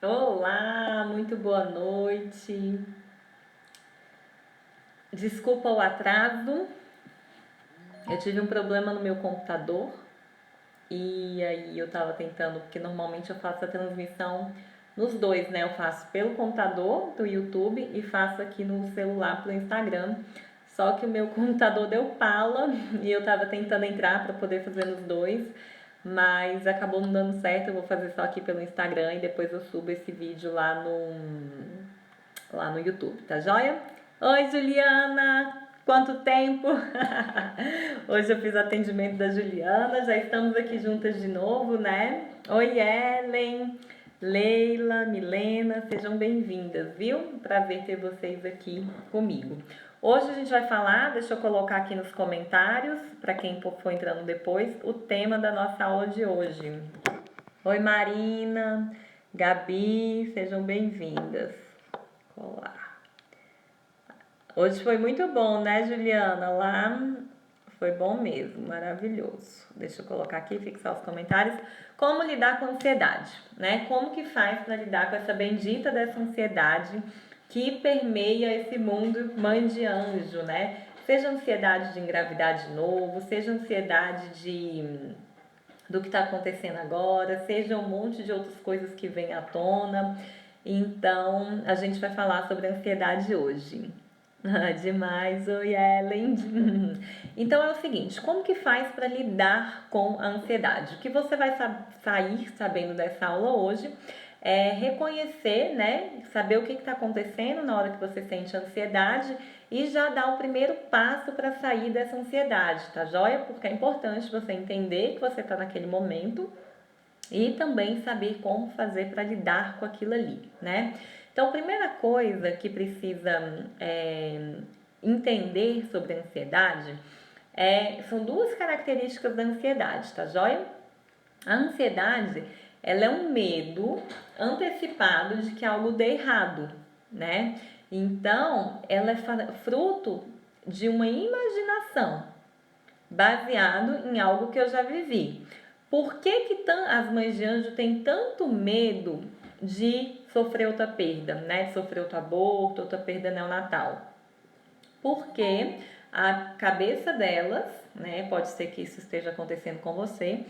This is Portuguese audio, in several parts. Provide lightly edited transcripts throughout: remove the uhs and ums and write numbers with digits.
Olá, muito boa noite. Desculpa o atraso, eu tive um problema no meu computador e aí eu tava tentando, porque normalmente eu faço a transmissão nos dois, né? Eu faço pelo computador do YouTube e faço aqui no celular pelo Instagram. Só que o meu computador deu pala e eu tava tentando entrar para poder fazer nos dois, mas acabou não dando certo. Eu vou fazer só aqui pelo Instagram e depois eu subo esse vídeo lá no YouTube, tá joia? Oi, Juliana! Quanto tempo? Hoje eu fiz atendimento da Juliana, já estamos aqui juntas de novo, né? Oi, Ellen, Leila, Milena, sejam bem-vindas, viu? Prazer ter vocês aqui comigo. Hoje a gente vai falar, deixa eu colocar aqui nos comentários, para quem for entrando depois, o tema da nossa aula de hoje. Oi, Marina, Gabi, sejam bem-vindas. Colar. Hoje foi muito bom, né, Juliana? Lá foi bom mesmo, maravilhoso. Deixa eu colocar aqui, fixar os comentários. Como lidar com a ansiedade, né? Como que faz para lidar com essa bendita dessa ansiedade que permeia esse mundo mãe de anjo, né? Seja ansiedade de engravidar de novo, seja ansiedade do que está acontecendo agora, seja um monte de outras coisas que vêm à tona. Então, a gente vai falar sobre ansiedade hoje. Ah, demais, oi Ellen. Então é o seguinte, como que faz para lidar com a ansiedade? O que você vai sair sabendo dessa aula hoje é reconhecer, né, saber o que está acontecendo na hora que você sente ansiedade e já dar o primeiro passo para sair dessa ansiedade, tá joia? Porque é importante você entender que você está naquele momento e também saber como fazer para lidar com aquilo ali, né? Então, a primeira coisa que precisa entender sobre a ansiedade são duas características da ansiedade, tá joia? A ansiedade, ela é um medo antecipado de que algo dê errado, né? Então, ela é fruto de uma imaginação baseado em algo que eu já vivi. Por que as mães de anjo têm tanto medo de sofrer outra perda, né? De sofrer outro aborto, outra perda neonatal? Porque a cabeça delas, né? Pode ser que isso esteja acontecendo com você.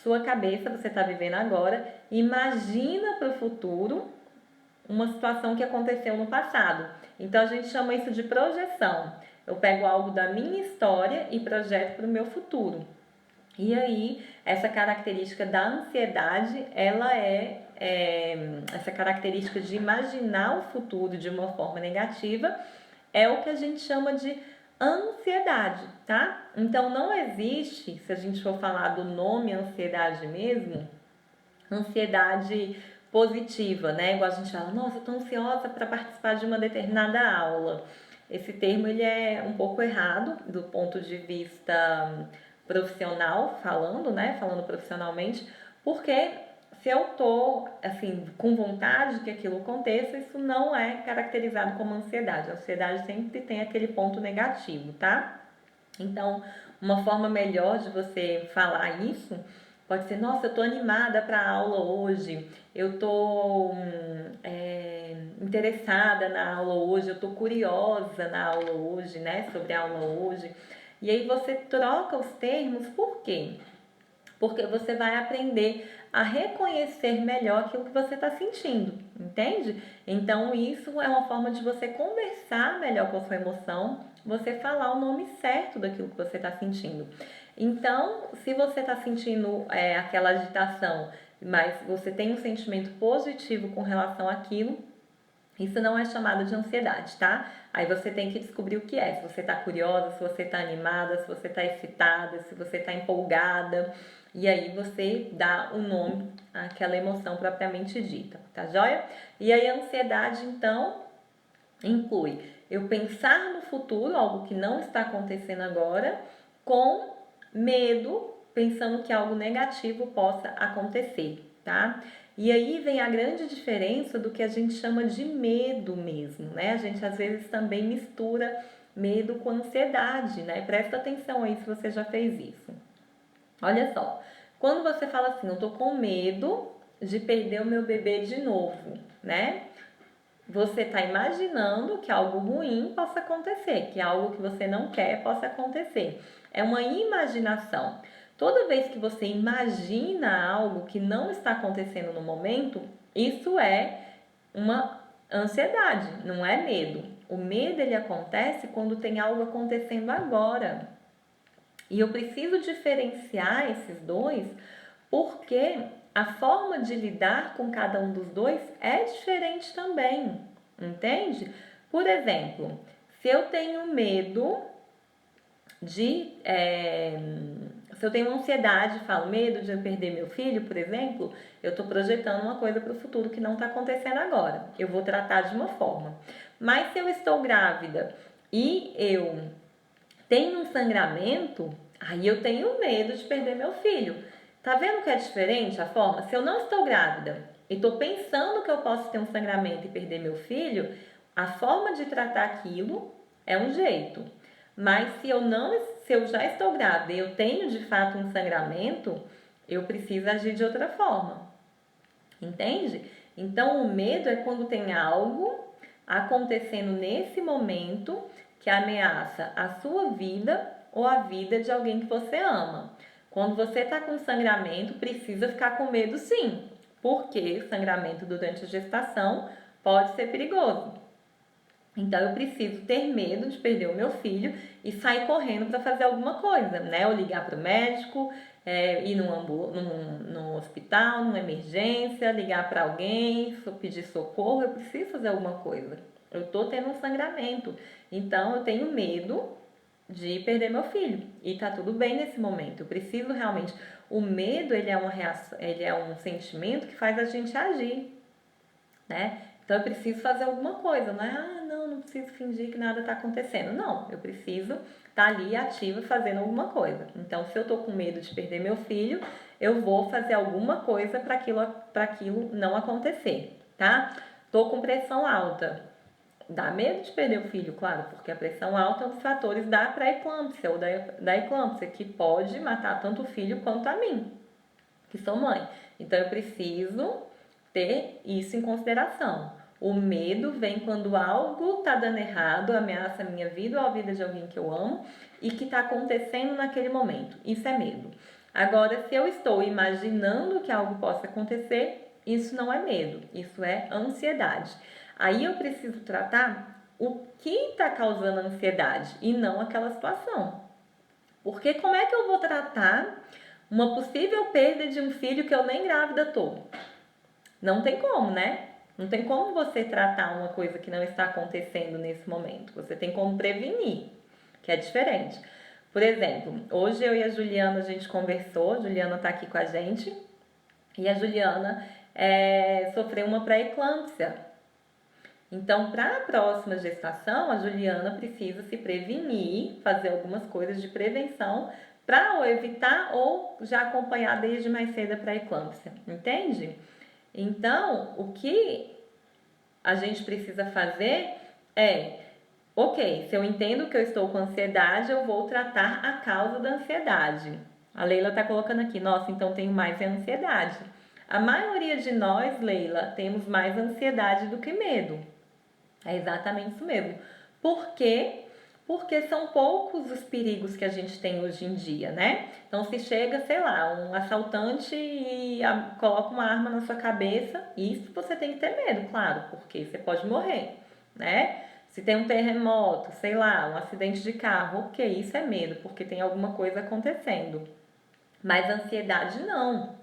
Sua cabeça, você está vivendo agora, imagina para o futuro uma situação que aconteceu no passado. Então a gente chama isso de projeção. Eu pego algo da minha história e projeto para o meu futuro. E aí, essa característica da ansiedade, ela essa característica de imaginar o futuro de uma forma negativa, é o que a gente chama de ansiedade, tá? Então, não existe, se a gente for falar do nome ansiedade mesmo, ansiedade positiva, né? Igual a gente fala, nossa, eu tô ansiosa para participar de uma determinada aula. Esse termo ele é um pouco errado do ponto de vista profissional, falando, né? Falando profissionalmente, porque se eu tô assim com vontade que aquilo aconteça, isso não é caracterizado como ansiedade. A ansiedade sempre tem aquele ponto negativo, tá? Então, uma forma melhor de você falar isso pode ser: nossa, eu tô animada para a aula hoje, eu tô interessada na aula hoje, eu tô curiosa na aula hoje, né, sobre a aula hoje. E aí você troca os termos, por quê? Porque você vai aprender a reconhecer melhor aquilo que você está sentindo, entende? Então, isso é uma forma de você conversar melhor com a sua emoção, você falar o nome certo daquilo que você está sentindo. Então, se você está sentindo aquela agitação, mas você tem um sentimento positivo com relação àquilo, isso não é chamado de ansiedade, tá? Aí você tem que descobrir o que é. Se você tá curiosa, se você tá animada, se você tá excitada, se você tá empolgada. E aí você dá o nome àquela emoção propriamente dita, tá joia? E aí a ansiedade, então, inclui eu pensar no futuro, algo que não está acontecendo agora, com medo, pensando que algo negativo possa acontecer, tá? E aí vem a grande diferença do que a gente chama de medo mesmo, né? A gente às vezes também mistura medo com ansiedade, né? Presta atenção aí se você já fez isso. Olha só, quando você fala assim, eu tô com medo, de perder o meu bebê de novo, né? Você está imaginando que algo ruim possa acontecer, que algo que você não quer possa acontecer. É uma imaginação. Toda vez que você imagina algo que não está acontecendo no momento, isso é uma ansiedade, não é medo. O medo ele acontece quando tem algo acontecendo agora. E eu preciso diferenciar esses dois porque a forma de lidar com cada um dos dois é diferente também, entende? Por exemplo, se eu tenho medo se eu tenho ansiedade, falo medo de eu perder meu filho, por exemplo, eu estou projetando uma coisa para o futuro que não está acontecendo agora. Eu vou tratar de uma forma. Mas se eu estou grávida e eu tenho um sangramento, aí eu tenho medo de perder meu filho. Tá vendo que é diferente a forma? Se eu não estou grávida e estou pensando que eu posso ter um sangramento e perder meu filho, a forma de tratar aquilo é um jeito. Mas se eu já estou grávida e eu tenho de fato um sangramento, eu preciso agir de outra forma. Entende? Então o medo é quando tem algo acontecendo nesse momento que ameaça a sua vida ou a vida de alguém que você ama. Quando você está com sangramento, precisa ficar com medo sim, porque sangramento durante a gestação pode ser perigoso. Então eu preciso ter medo de perder o meu filho e sair correndo para fazer alguma coisa, né? Ou ligar para o médico, ir num hospital, numa emergência, ligar para alguém, pedir socorro, eu preciso fazer alguma coisa. Eu estou tendo um sangramento, então eu tenho medo de perder meu filho e tá tudo bem nesse momento. Eu preciso realmente. O medo ele é uma reação, ele é um sentimento que faz a gente agir, né? Então eu preciso fazer alguma coisa, não é? Não preciso fingir que nada está acontecendo. Não, eu preciso estar ali ativa fazendo alguma coisa. Então, se eu tô com medo de perder meu filho, eu vou fazer alguma coisa para aquilo não acontecer, tá? Tô com pressão alta. Dá medo de perder o filho, claro, porque a pressão alta é um dos fatores da pré-eclâmpsia ou da eclâmpsia, que pode matar tanto o filho quanto a mim, que sou mãe. Então, eu preciso ter isso em consideração. O medo vem quando algo está dando errado, ameaça a minha vida ou a vida de alguém que eu amo e que está acontecendo naquele momento. Isso é medo. Agora, se eu estou imaginando que algo possa acontecer, isso não é medo, isso é ansiedade. Aí eu preciso tratar o que está causando ansiedade e não aquela situação. Porque como é que eu vou tratar uma possível perda de um filho que eu nem grávida tô? Não tem como, né? Não tem como você tratar uma coisa que não está acontecendo nesse momento. Você tem como prevenir, que é diferente. Por exemplo, hoje eu e a Juliana, a gente conversou, a Juliana tá aqui com a gente, e a Juliana sofreu uma pré-eclâmpsia. Então, para a próxima gestação, a Juliana precisa se prevenir, fazer algumas coisas de prevenção para ou evitar ou já acompanhar desde mais cedo a pré-eclâmpsia, entende? Então, o que a gente precisa fazer é, ok, se eu entendo que eu estou com ansiedade, eu vou tratar a causa da ansiedade. A Leila está colocando aqui, nossa, então tenho mais ansiedade. A maioria de nós, Leila, temos mais ansiedade do que medo. É exatamente isso mesmo. Por quê? Porque são poucos os perigos que a gente tem hoje em dia, né? Então, se chega, sei lá, um assaltante e coloca uma arma na sua cabeça, isso você tem que ter medo, claro, porque você pode morrer, né? Se tem um terremoto, sei lá, um acidente de carro, ok, isso é medo, porque tem alguma coisa acontecendo. Mas ansiedade não.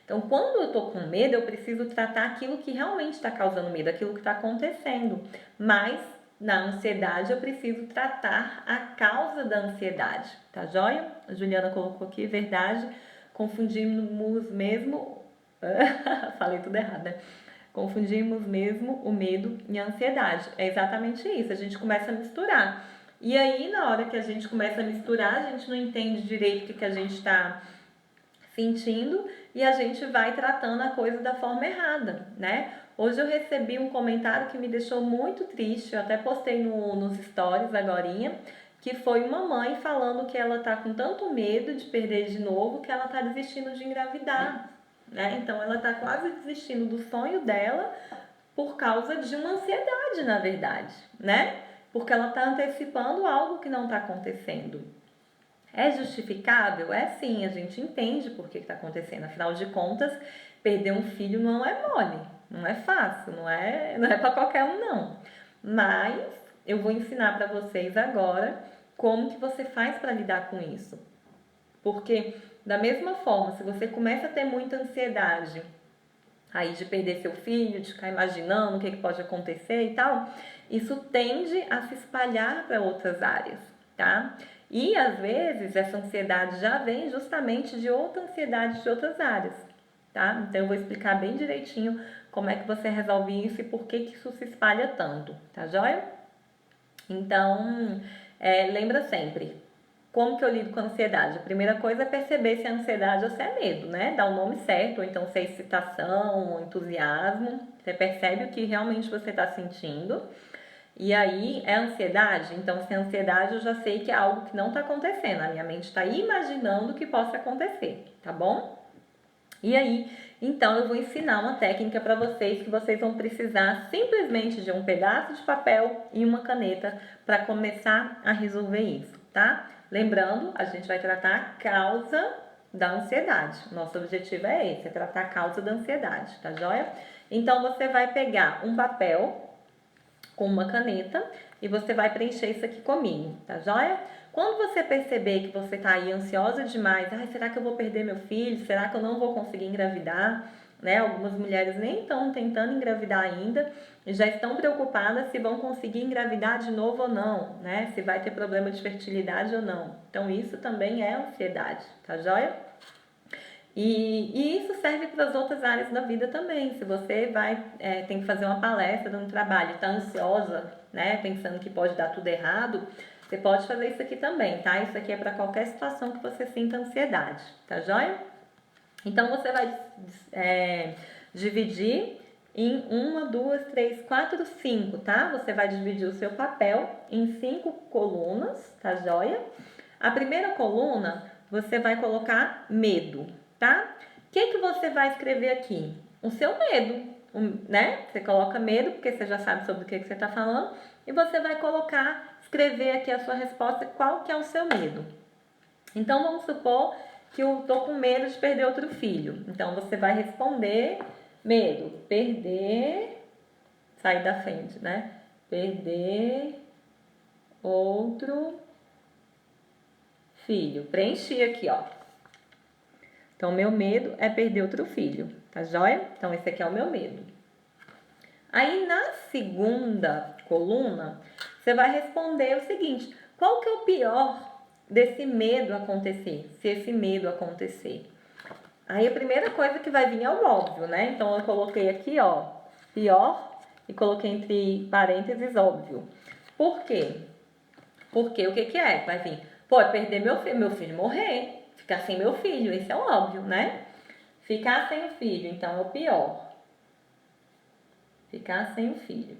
Então, quando eu tô com medo, eu preciso tratar aquilo que realmente está causando medo, aquilo que está acontecendo. Mas na ansiedade eu preciso tratar a causa da ansiedade, tá joia? A Juliana colocou aqui, verdade, confundimos mesmo, falei tudo errado, né? Confundimos mesmo o medo e a ansiedade. É exatamente isso, a gente começa a misturar. E aí, na hora que a gente começa a misturar, a gente não entende direito o que a gente está sentindo e a gente vai tratando a coisa da forma errada, né? Hoje eu recebi um comentário que me deixou muito triste, eu até postei nos stories agorinha, que foi uma mãe falando que ela tá com tanto medo de perder de novo que ela tá desistindo de engravidar, né? Então ela está quase desistindo do sonho dela por causa de uma ansiedade, na verdade, né? Porque ela está antecipando algo que não está acontecendo. É justificável? É sim, a gente entende por que está acontecendo. Afinal de contas, perder um filho não é mole, não é fácil, não é para qualquer um não. Mas eu vou ensinar para vocês agora como que você faz para lidar com isso. Porque da mesma forma, se você começa a ter muita ansiedade aí de perder seu filho, de ficar imaginando o que pode acontecer e tal, isso tende a se espalhar para outras áreas, tá? E às vezes essa ansiedade já vem justamente de outra ansiedade de outras áreas, tá? Então eu vou explicar bem direitinho como é que você resolve isso e por que isso se espalha tanto, tá joia? Então, lembra sempre, como que eu lido com a ansiedade? A primeira coisa é perceber se é ansiedade ou se é medo, né? Dar o nome certo, ou então se é excitação ou entusiasmo. Você percebe o que realmente você está sentindo. E aí, é ansiedade? Então, se é ansiedade, eu já sei que é algo que não está acontecendo. A minha mente está imaginando que possa acontecer, tá bom? E aí, então eu vou ensinar uma técnica para vocês que vocês vão precisar simplesmente de um pedaço de papel e uma caneta para começar a resolver isso, tá? Lembrando, a gente vai tratar a causa da ansiedade. Nosso objetivo é esse, é tratar a causa da ansiedade, tá joia? Então você vai pegar um papel com uma caneta e você vai preencher isso aqui comigo, tá joia? Quando você perceber que você tá aí ansiosa demais, será que eu vou perder meu filho? Será que eu não vou conseguir engravidar? Né? Algumas mulheres nem estão tentando engravidar ainda e já estão preocupadas se vão conseguir engravidar de novo ou não, né? Se vai ter problema de fertilidade ou não. Então isso também é ansiedade, tá joia? E isso serve para as outras áreas da vida também. Se você tem que fazer uma palestra no trabalho, está ansiosa, né, pensando que pode dar tudo errado, você pode fazer isso aqui também, tá? Isso aqui é para qualquer situação que você sinta ansiedade, tá joia? Então você vai dividir em 1, 2, 3, 4, 5, tá? Você vai dividir o seu papel em 5 colunas, tá joia? A primeira coluna você vai colocar medo, tá? O que você vai escrever aqui? O seu medo, né? Você coloca medo, porque você já sabe sobre o que você está falando, e você vai escrever aqui a sua resposta, qual que é o seu medo. Então, vamos supor que eu tô com medo de perder outro filho. Então, você vai responder medo, perder, sair da frente, né? Perder outro filho. Preenchi aqui, ó. Então, meu medo é perder outro filho, tá joia? Então, esse aqui é o meu medo. Aí, na segunda coluna, você vai responder o seguinte: qual que é o pior desse medo acontecer? Se esse medo acontecer. Aí, a primeira coisa que vai vir é o óbvio, né? Então, eu coloquei aqui, ó, pior e coloquei entre parênteses óbvio. Por quê? Porque o que é? Vai vir, é perder meu filho morrer. Ficar sem meu filho, esse é o óbvio, né? Ficar sem o filho, então é o pior. Ficar sem o filho.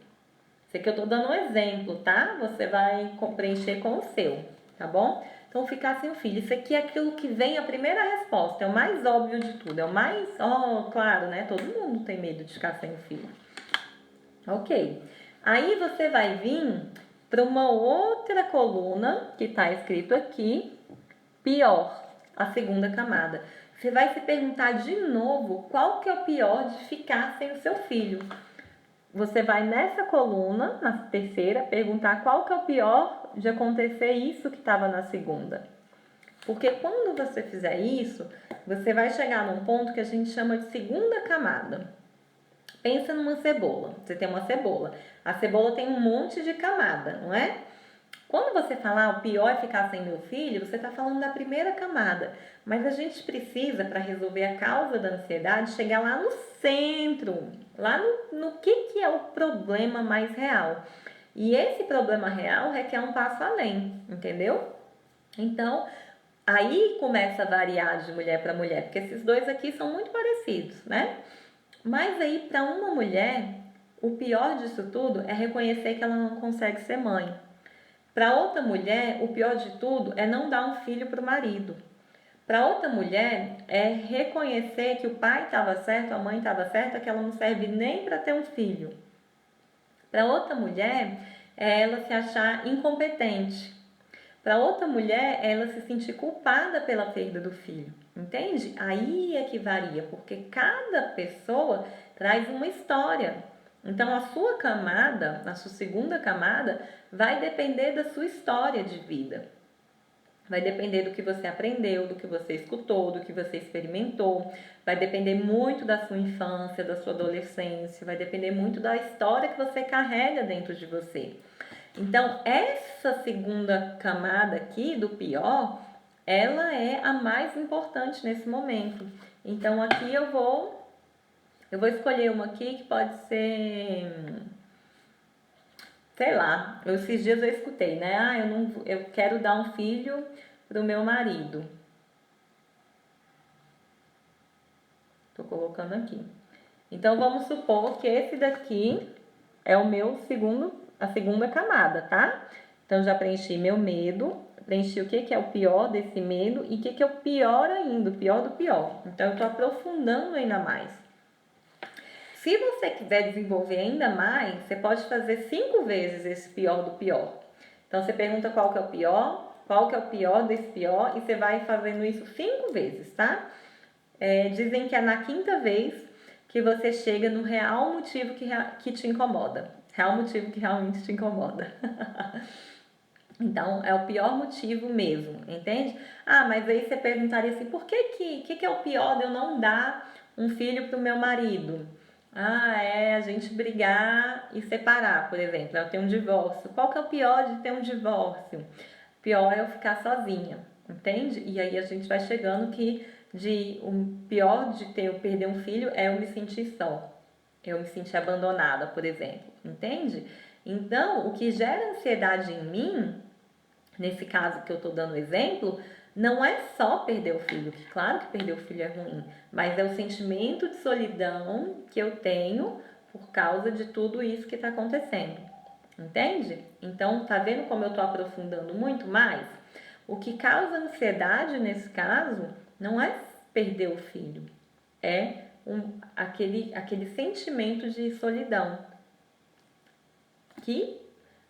Isso aqui eu tô dando um exemplo, tá? Você vai preencher com o seu, tá bom? Então, ficar sem o filho. Isso aqui é aquilo que vem a primeira resposta. É o mais óbvio de tudo. É o mais... claro, né? Todo mundo tem medo de ficar sem o filho. Ok. Aí, você vai vir para uma outra coluna que tá escrito aqui. Pior. A segunda camada. Você vai se perguntar de novo qual que é o pior de ficar sem o seu filho. Você vai nessa coluna, na terceira, perguntar qual que é o pior de acontecer isso que estava na segunda. Porque quando você fizer isso, você vai chegar num ponto que a gente chama de segunda camada. Pensa numa cebola. Você tem uma cebola. A cebola tem um monte de camada, não é? Quando você falar o pior é ficar sem meu filho, você está falando da primeira camada. Mas a gente precisa, para resolver a causa da ansiedade, chegar lá no centro, lá no que é o problema mais real. E esse problema real requer um passo além, entendeu? Então, aí começa a variar de mulher para mulher, porque esses dois aqui são muito parecidos, né? Mas aí, para uma mulher, o pior disso tudo é reconhecer que ela não consegue ser mãe. Para outra mulher, o pior de tudo é não dar um filho para o marido. Para outra mulher, é reconhecer que o pai estava certo, a mãe estava certa, que ela não serve nem para ter um filho. Para outra mulher, é ela se achar incompetente. Para outra mulher, é ela se sentir culpada pela perda do filho. Entende? Aí é que varia, porque cada pessoa traz uma história. Então, a sua camada, a sua segunda camada, vai depender da sua história de vida. Vai depender do que você aprendeu, do que você escutou, do que você experimentou. Vai depender muito da sua infância, da sua adolescência. Vai depender muito da história que você carrega dentro de você. Então, essa segunda camada aqui do pior, ela é a mais importante nesse momento. Então, aqui eu vou escolher uma aqui que pode ser, sei lá, esses dias eu escutei, né? Eu quero dar um filho pro meu marido. Tô colocando aqui. Então, vamos supor que esse daqui é o meu a segunda camada, tá? Então, já preenchi meu medo, preenchi o que é o pior desse medo e o que é o pior ainda, o pior do pior. Então, eu tô aprofundando ainda mais. Se você quiser desenvolver ainda mais, você pode fazer 5 vezes esse pior do pior. Então, você pergunta qual que é o pior desse pior, e você vai fazendo isso 5 vezes, tá? Dizem que é na 5ª vez que você chega no real motivo que te incomoda. Real motivo que realmente te incomoda. Então, é o pior motivo mesmo, entende? Mas aí você perguntaria assim, por que é o pior de eu não dar um filho pro meu marido? É a gente brigar e separar, por exemplo. Eu tenho um divórcio. Qual que é o pior de ter um divórcio? O pior é eu ficar sozinha, entende? E aí a gente vai chegando que o pior de eu perder um filho é eu me sentir só. Eu me sentir abandonada, por exemplo, entende? Então, o que gera ansiedade em mim, nesse caso que eu tô dando exemplo, não é só perder o filho, que claro que perder o filho é ruim, mas é o sentimento de solidão que eu tenho por causa de tudo isso que está acontecendo, entende? Então, tá vendo como eu tô aprofundando muito mais? O que causa ansiedade nesse caso não é perder o filho, é aquele sentimento de solidão, que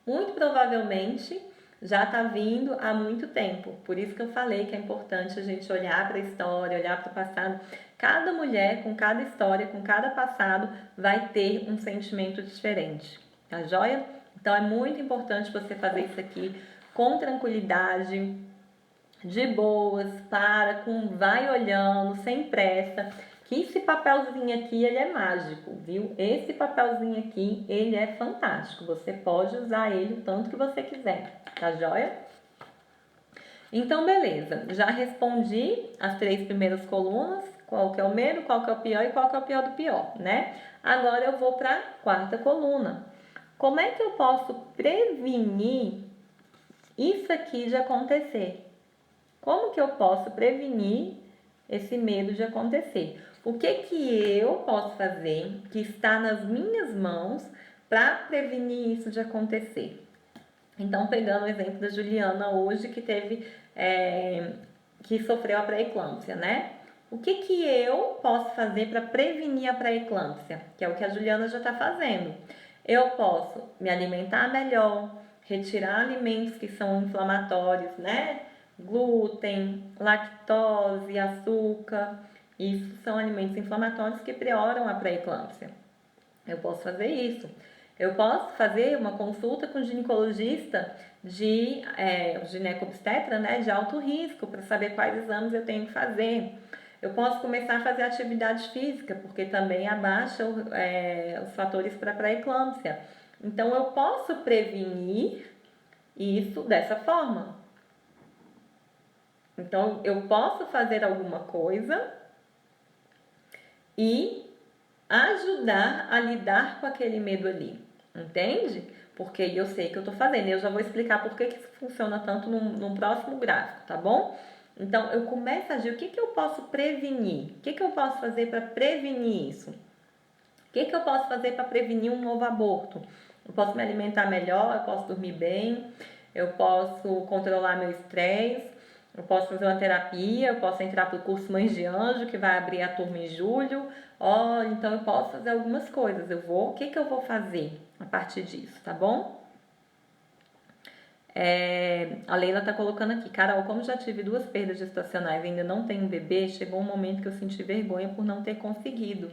muito provavelmente já está vindo há muito tempo. Por isso que eu falei que é importante a gente olhar para a história, olhar para o passado. Cada mulher, com cada história, com cada passado, vai ter um sentimento diferente, tá joia? Então é muito importante você fazer isso aqui com tranquilidade, de boas, vai olhando, sem pressa. Que esse papelzinho aqui, ele é mágico, viu? Esse papelzinho aqui, ele é fantástico. Você pode usar ele o tanto que você quiser, tá joia? Então, beleza. Já respondi as 3 primeiras colunas. Qual que é o medo, qual que é o pior e qual que é o pior do pior, né? Agora eu vou para a 4ª coluna. Como é que eu posso prevenir isso aqui de acontecer? Como que eu posso prevenir esse medo de acontecer? O que eu posso fazer que está nas minhas mãos para prevenir isso de acontecer? Então, pegando o exemplo da Juliana hoje, que sofreu a pré-eclâmpsia, né? O que eu posso fazer para prevenir a pré-eclâmpsia? Que é o que a Juliana já está fazendo. Eu posso me alimentar melhor, retirar alimentos que são inflamatórios, né? Glúten, lactose, açúcar. Isso são alimentos inflamatórios que pioram a pré-eclâmpsia. Eu posso fazer isso. Eu posso fazer uma consulta com ginecologista ginecobstetra, né, de alto risco, para saber quais exames eu tenho que fazer. Eu posso começar a fazer atividade física, porque também abaixa os fatores para pré-eclâmpsia. Então, eu posso prevenir isso dessa forma. Então, eu posso fazer alguma coisa e ajudar a lidar com aquele medo ali, entende? Porque eu sei que eu tô fazendo. Eu já vou explicar por que isso funciona tanto num próximo gráfico, tá bom? Então, eu começo a agir. O que eu posso prevenir? O que eu posso fazer para prevenir isso? O que eu posso fazer para prevenir um novo aborto? Eu posso me alimentar melhor, eu posso dormir bem, eu posso controlar meu estresse, Eu posso fazer uma terapia, eu posso entrar pro curso Mães de Anjo, que vai abrir a turma em julho. Ó, então eu posso fazer algumas coisas. O que eu vou fazer a partir disso, tá bom? A Leila tá colocando aqui, Carol, como já tive 2 perdas gestacionais e ainda não tenho um bebê, chegou um momento que eu senti vergonha por não ter conseguido.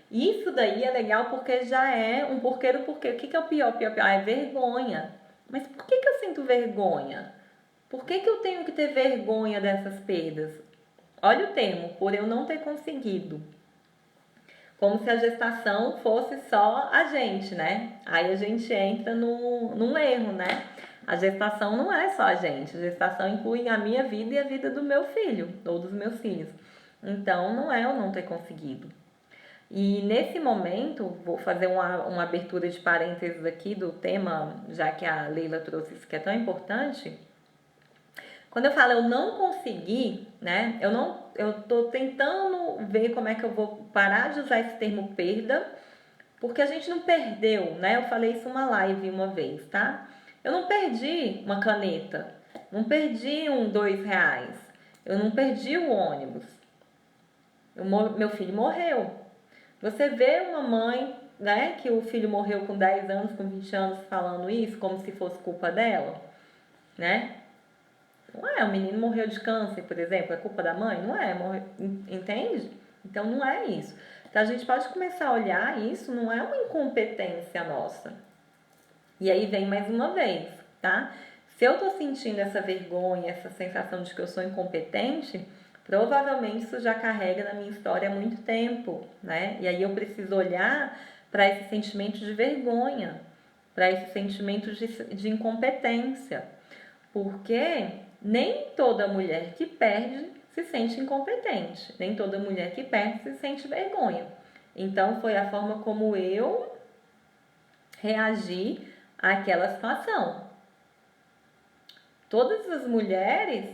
Isso daí é legal porque já é um porquê do porquê. O que é o pior? É vergonha. Mas por que eu sinto vergonha? Por que eu tenho que ter vergonha dessas perdas? Olha o termo, por eu não ter conseguido. Como se a gestação fosse só a gente, né? Aí a gente entra num erro, né? A gestação não é só a gente. A gestação inclui a minha vida e a vida do meu filho, ou dos meus filhos. Então, não é eu não ter conseguido. E nesse momento, vou fazer uma abertura de parênteses aqui do tema, já que a Leila trouxe isso que é tão importante. Quando eu falo eu não consegui, né? Eu tô tentando ver como é que eu vou parar de usar esse termo perda, porque a gente não perdeu, né? Eu falei isso numa live uma vez, tá? Eu não perdi uma caneta, não perdi R$ 2, eu não perdi o ônibus. Meu filho morreu. Você vê uma mãe, né, que o filho morreu com 10 anos, com 20 anos, falando isso como se fosse culpa dela, né? Não é, o menino morreu de câncer, por exemplo, é culpa da mãe? Não é, entende? Então não é isso. Então a gente pode começar a olhar isso, não é uma incompetência nossa. E aí vem mais uma vez, tá? Se eu tô sentindo essa vergonha, essa sensação de que eu sou incompetente, provavelmente isso já carrega na minha história há muito tempo, né? E aí eu preciso olhar para esse sentimento de vergonha, para esse sentimento de incompetência. Porque nem toda mulher que perde se sente incompetente, nem toda mulher que perde se sente vergonha. Então foi a forma como eu reagi àquela situação. Todas as mulheres,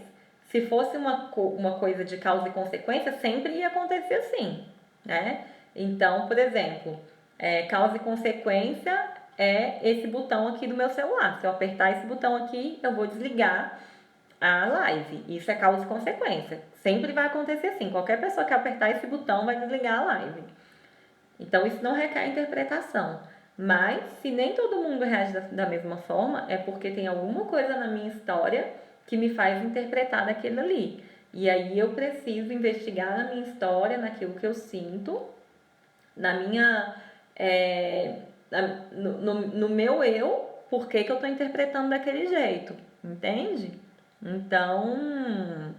se fosse uma coisa de causa e consequência, sempre ia acontecer assim, né? Então, por exemplo, causa e consequência é esse botão aqui do meu celular. Se eu apertar esse botão aqui, eu vou desligar a live. Isso é causa e consequência. Sempre vai acontecer assim. Qualquer pessoa que apertar esse botão vai desligar a live. Então, isso não requer interpretação. Mas, se nem todo mundo reage da mesma forma, é porque tem alguma coisa na minha história que me faz interpretar daquilo ali. E aí eu preciso investigar na minha história, naquilo que eu sinto, na minha. No meu eu, por que eu estou interpretando daquele jeito. Entende? Então,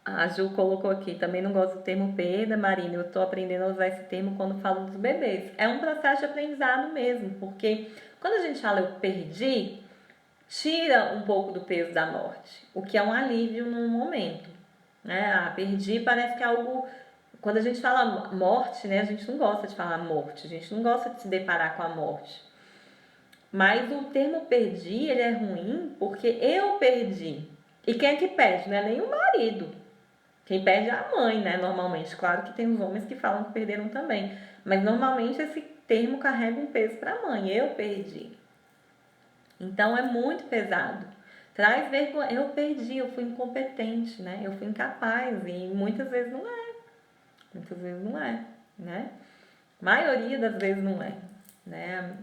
a Ju colocou aqui, também não gosto do termo perda, Marina, eu tô aprendendo a usar esse termo quando falo dos bebês. É um processo de aprendizado mesmo, porque quando a gente fala eu perdi, tira um pouco do peso da morte, o que é um alívio num momento, né? Ah, perdi parece que é algo... Quando a gente fala morte, né, a gente não gosta de falar morte, a gente não gosta de se deparar com a morte. Mas o termo perdi, ele é ruim porque eu perdi. E quem é que perde? Não é nem o marido. Quem perde é a mãe, né? Normalmente. Claro que tem os homens que falam que perderam também. Mas normalmente esse termo carrega um peso para a mãe. Eu perdi. Então é muito pesado. Traz vergonha. Eu perdi, eu fui incompetente, né? Eu fui incapaz. E muitas vezes não é. Muitas vezes não é, né? A maioria das vezes não é. Né?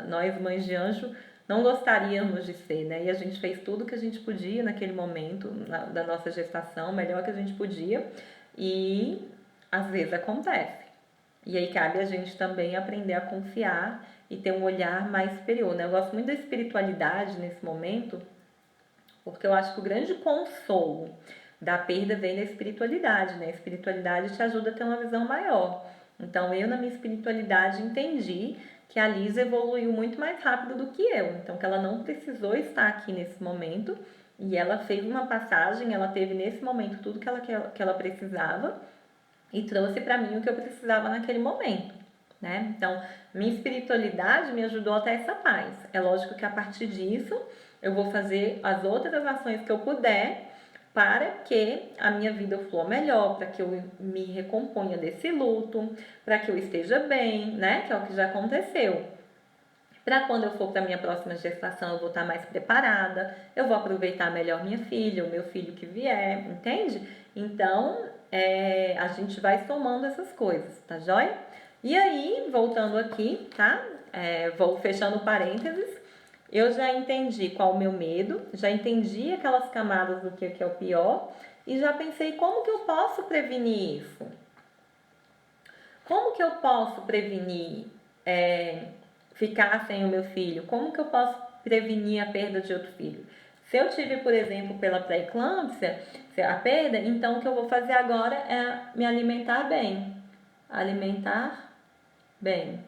Nós, mães de anjo, não gostaríamos de ser, né? E a gente fez tudo que a gente podia naquele momento da nossa gestação, o melhor que a gente podia, e às vezes acontece. E aí cabe a gente também aprender a confiar e ter um olhar mais superior, né? Eu gosto muito da espiritualidade nesse momento, porque eu acho que o grande consolo da perda vem da espiritualidade, né? A espiritualidade te ajuda a ter uma visão maior. Então, eu, na minha espiritualidade, entendi que a Lisa evoluiu muito mais rápido do que eu. Então, que ela não precisou estar aqui nesse momento e ela fez uma passagem, ela teve nesse momento tudo que ela precisava e trouxe para mim o que eu precisava naquele momento, né? Então, minha espiritualidade me ajudou até essa paz. É lógico que a partir disso, eu vou fazer as outras ações que eu puder para que a minha vida flua melhor, para que eu me recomponha desse luto, para que eu esteja bem, né? Que é o que já aconteceu. Para quando eu for para minha próxima gestação, eu vou estar mais preparada, eu vou aproveitar melhor minha filha, o meu filho que vier, entende? Então, a gente vai somando essas coisas, tá joia? E aí, voltando aqui, tá? Vou fechando parênteses. Eu já entendi qual o meu medo, já entendi aquelas camadas do que é o pior e já pensei como que eu posso prevenir isso. Como que eu posso prevenir ficar sem o meu filho? Como que eu posso prevenir a perda de outro filho? Se eu tive, por exemplo, pela pré-eclâmpsia, a perda, então o que eu vou fazer agora é me alimentar bem. Alimentar bem.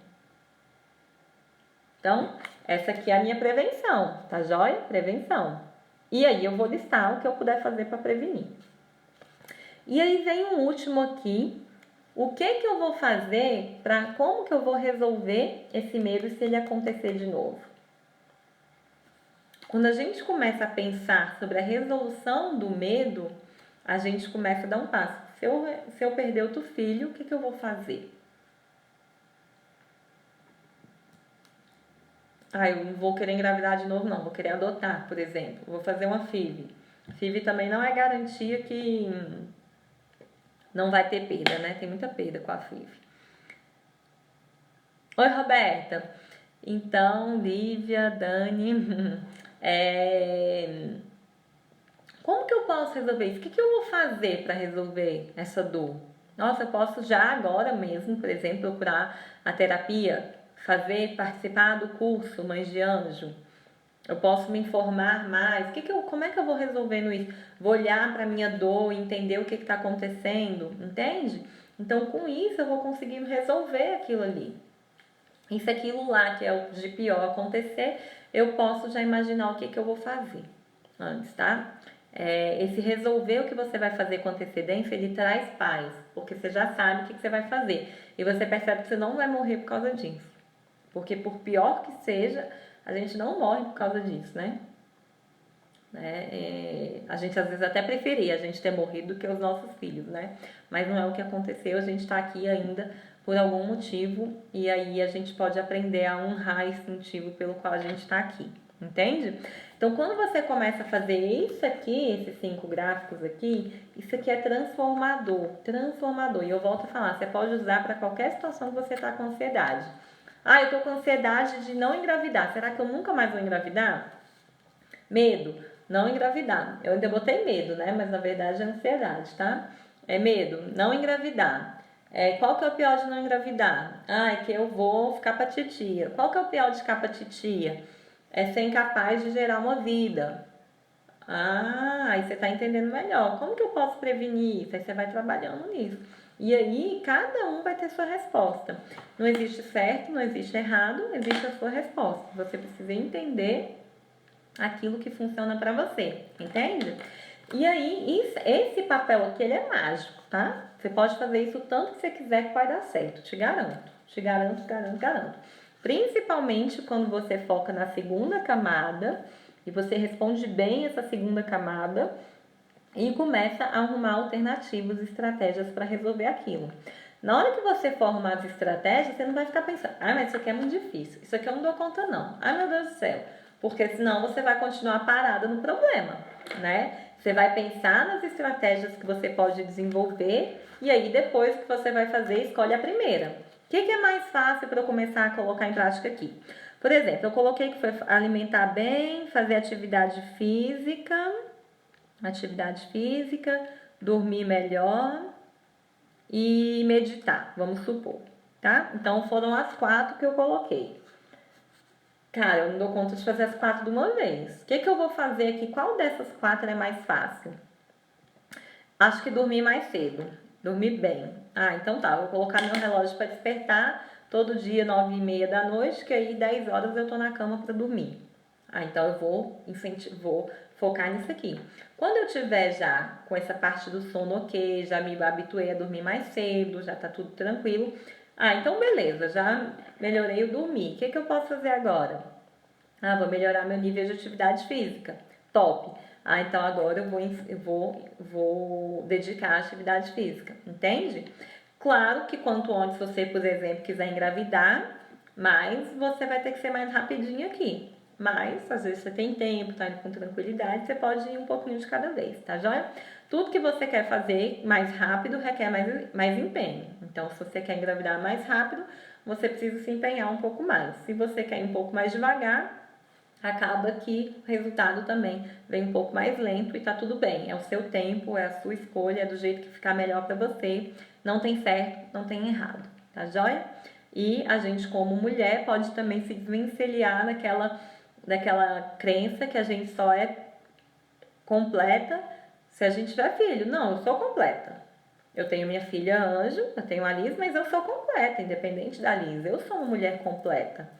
Então, essa aqui é a minha prevenção, tá joia? Prevenção. E aí eu vou listar o que eu puder fazer para prevenir. E aí vem um último aqui. O que eu vou fazer para como que eu vou resolver esse medo se ele acontecer de novo? Quando a gente começa a pensar sobre a resolução do medo, a gente começa a dar um passo. Se eu perder outro filho, o que eu vou fazer? Eu não vou querer engravidar de novo, não. Vou querer adotar, por exemplo. Vou fazer uma FIV. FIV também não é garantia que não vai ter perda, né? Tem muita perda com a FIV. Oi, Roberta. Então, Lívia, Dani, como que eu posso resolver isso? O que eu vou fazer para resolver essa dor? Nossa, eu posso já agora mesmo, por exemplo, procurar a terapia, participar do curso Mães de Anjo. Eu posso me informar mais. Como é que eu vou resolvendo isso? Vou olhar para a minha dor, entender o que está acontecendo, entende? Então, com isso, eu vou conseguindo resolver aquilo ali. E se aquilo lá, que é o de pior acontecer, eu posso já imaginar o que eu vou fazer antes, tá? Esse resolver o que você vai fazer com antecedência, ele traz paz, porque você já sabe o que você vai fazer. E você percebe que você não vai morrer por causa disso. Porque por pior que seja, a gente não morre por causa disso, né? A gente às vezes até preferia a gente ter morrido do que os nossos filhos, né? Mas não é o que aconteceu, a gente está aqui ainda por algum motivo e aí a gente pode aprender a honrar esse motivo pelo qual a gente está aqui, entende? Então, quando você começa a fazer isso aqui, esses 5 gráficos aqui, isso aqui é transformador, transformador. E eu volto a falar, você pode usar para qualquer situação que você está com ansiedade. Eu tô com ansiedade de não engravidar, será que eu nunca mais vou engravidar? Medo, não engravidar. Eu ainda botei medo, né? Mas na verdade é ansiedade, tá? É medo, não engravidar. Qual que é o pior de não engravidar? É que eu vou ficar pra titia. Qual que é o pior de ficar pra titia? É ser incapaz de gerar uma vida. Aí você tá entendendo melhor. Como que eu posso prevenir isso? Aí você vai trabalhando nisso. E aí, cada um vai ter sua resposta. Não existe certo, não existe errado, existe a sua resposta. Você precisa entender aquilo que funciona para você, entende? E aí, esse papel aqui, ele é mágico, tá? Você pode fazer isso o tanto que você quiser que vai dar certo, te garanto. Te garanto, garanto, garanto. Principalmente quando você foca na segunda camada e você responde bem essa segunda camada e começa a arrumar alternativas, estratégias para resolver aquilo. Na hora que você for arrumar as estratégias, você não vai ficar pensando, mas isso aqui é muito difícil, isso aqui eu não dou conta não, meu Deus do céu, porque senão você vai continuar parada no problema, né? Você vai pensar nas estratégias que você pode desenvolver e aí depois que você vai fazer, escolhe a primeira. O que é mais fácil para eu começar a colocar em prática aqui? Por exemplo, eu coloquei que foi alimentar bem, fazer atividade física, dormir melhor e meditar, vamos supor, tá? Então foram as 4 que eu coloquei. Cara, eu não dou conta de fazer as 4 de uma vez. O que eu vou fazer aqui? Qual dessas 4 é mais fácil? Acho que dormir mais cedo, dormir bem. Então tá, eu vou colocar meu relógio para despertar todo dia 9h30 da noite, que aí 10 horas eu tô na cama para dormir. Então eu vou focar nisso aqui. Quando eu tiver já com essa parte do sono ok, já me habituei a dormir mais cedo, já tá tudo tranquilo. Então beleza, já melhorei o dormir. O que eu posso fazer agora? Vou melhorar meu nível de atividade física. Top. Então agora eu vou dedicar à atividade física, entende? Claro que quanto antes você, por exemplo, quiser engravidar, mas você vai ter que ser mais rapidinho aqui. Mas, às vezes você tem tempo, tá indo com tranquilidade, você pode ir um pouquinho de cada vez, tá joia? Tudo que você quer fazer mais rápido requer mais empenho. Então, se você quer engravidar mais rápido, você precisa se empenhar um pouco mais. Se você quer ir um pouco mais devagar, acaba que o resultado também vem um pouco mais lento e tá tudo bem. É o seu tempo, é a sua escolha, é do jeito que ficar melhor para você. Não tem certo, não tem errado, tá joia? E a gente, como mulher, pode também se desvencilhar daquela crença que a gente só é completa se a gente tiver filho. Não, eu sou completa. Eu tenho minha filha Anjo, eu tenho a Liz, mas eu sou completa, independente da Liz. Eu sou uma mulher completa.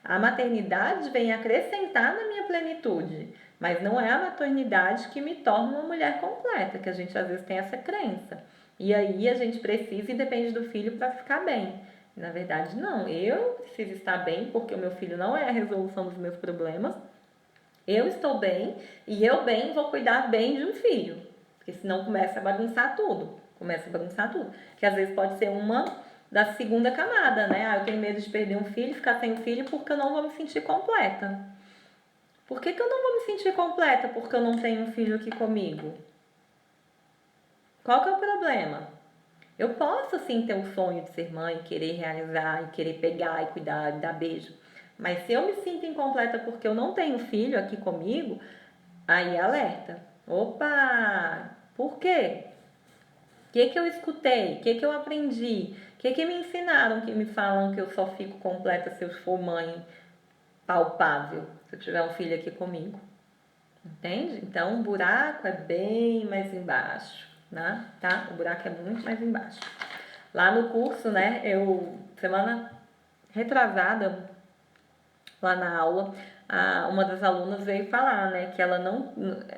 A maternidade vem acrescentar na minha plenitude, mas não é a maternidade que me torna uma mulher completa, que a gente às vezes tem essa crença. E aí a gente precisa e depende do filho para ficar bem. Na verdade, não. Eu preciso estar bem porque o meu filho não é a resolução dos meus problemas. Eu estou bem e eu bem vou cuidar bem de um filho. Porque senão começa a bagunçar tudo. Começa a bagunçar tudo. Que às vezes pode ser uma da segunda camada, né? Ah, eu tenho medo de perder um filho, ficar sem um filho porque eu não vou me sentir completa. Por que eu não vou me sentir completa porque eu não tenho um filho aqui comigo? Qual que é o problema? Eu posso sim ter um sonho de ser mãe, querer realizar, e querer pegar e cuidar, e dar beijo. Mas se eu me sinto incompleta porque eu não tenho filho aqui comigo, aí alerta. Opa! Por quê? O que eu escutei? O que eu aprendi? O que me ensinaram que me falam que eu só fico completa se eu for mãe palpável, se eu tiver um filho aqui comigo? Entende? Então, o buraco é bem mais embaixo, né? Tá? O buraco é muito mais embaixo. Lá no curso, né, semana retrasada, lá na aula, uma das alunas veio falar, né, que ela não,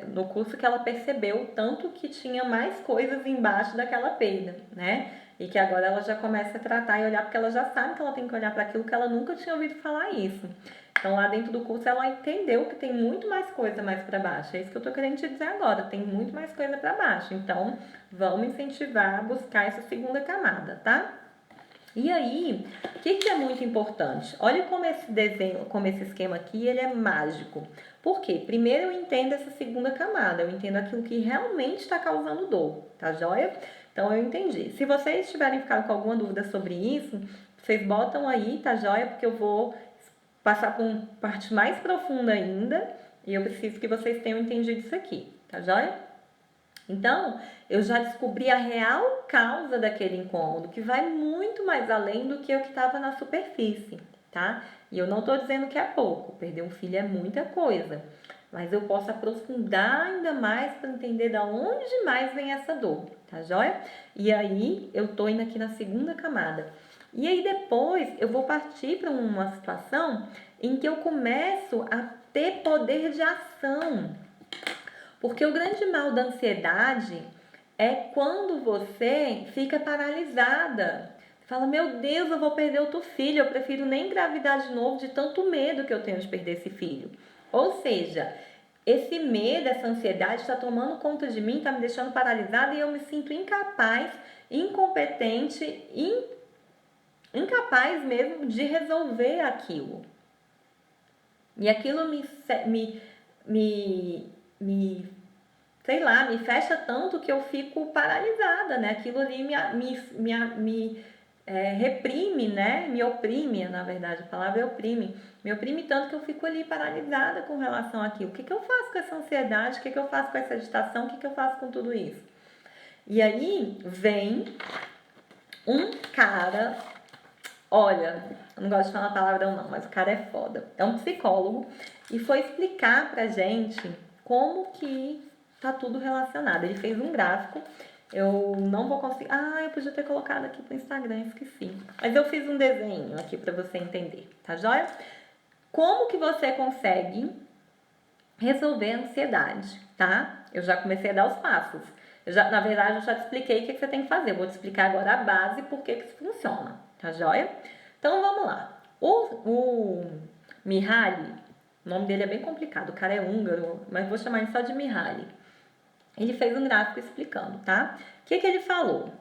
no curso que ela percebeu tanto que tinha mais coisas embaixo daquela perda, né, e que agora ela já começa a tratar e olhar, porque ela já sabe que ela tem que olhar para aquilo que ela nunca tinha ouvido falar isso. Então, lá dentro do curso, ela entendeu que tem muito mais coisa mais para baixo. É isso que eu tô querendo te dizer agora, tem muito mais coisa para baixo. Então, vamos incentivar a buscar essa segunda camada, tá? E aí, o que é muito importante? Olha como esse desenho, como esse esquema aqui, ele é mágico. Por quê? Primeiro eu entendo essa segunda camada, eu entendo aquilo que realmente está causando dor, tá joia? Então eu entendi. Se vocês tiverem ficado com alguma dúvida sobre isso, vocês botam aí, tá joia? Porque eu vou passar por uma parte mais profunda ainda e eu preciso que vocês tenham entendido isso aqui, tá joia? Então, eu já descobri a real causa daquele incômodo, que vai muito mais além do que o que estava na superfície, tá? E eu não estou dizendo que é pouco, perder um filho é muita coisa, mas eu posso aprofundar ainda mais para entender de onde mais vem essa dor, tá joia? E aí, eu tô indo aqui na segunda camada. E aí depois eu vou partir para uma situação em que eu começo a ter poder de ação. Porque o grande mal da ansiedade é quando você fica paralisada. Fala, meu Deus, eu vou perder outro filho, eu prefiro nem engravidar de novo de tanto medo que eu tenho de perder esse filho. Ou seja, esse medo, essa ansiedade está tomando conta de mim, está me deixando paralisada e eu me sinto incapaz, incompetente, incapaz mesmo de resolver aquilo. E aquilo sei lá, me fecha tanto que eu fico paralisada, né? Aquilo ali me reprime, né? Me oprime, na verdade, a palavra é oprime. Me oprime tanto que eu fico ali paralisada com relação àquilo. O que eu faço com essa ansiedade? O que eu faço com essa agitação? O que eu faço com tudo isso? E aí vem um cara, olha, eu não gosto de falar palavrão não, mas o cara é foda. É um psicólogo e foi explicar pra gente como que tá tudo relacionado. Ele fez um gráfico, eu não vou conseguir... Ah, eu podia ter colocado aqui pro Instagram, esqueci. Mas eu fiz um desenho aqui pra você entender, tá joia? Como que você consegue resolver a ansiedade, tá? Eu já comecei a dar os passos. Na verdade, eu já te expliquei o que você tem que fazer. Eu vou te explicar agora a base e por que isso funciona, tá joia? Então, vamos lá. O Mihaly, o nome dele é bem complicado, o cara é húngaro, mas vou chamar ele só de Mihaly. Ele fez um gráfico explicando, tá? O que ele falou?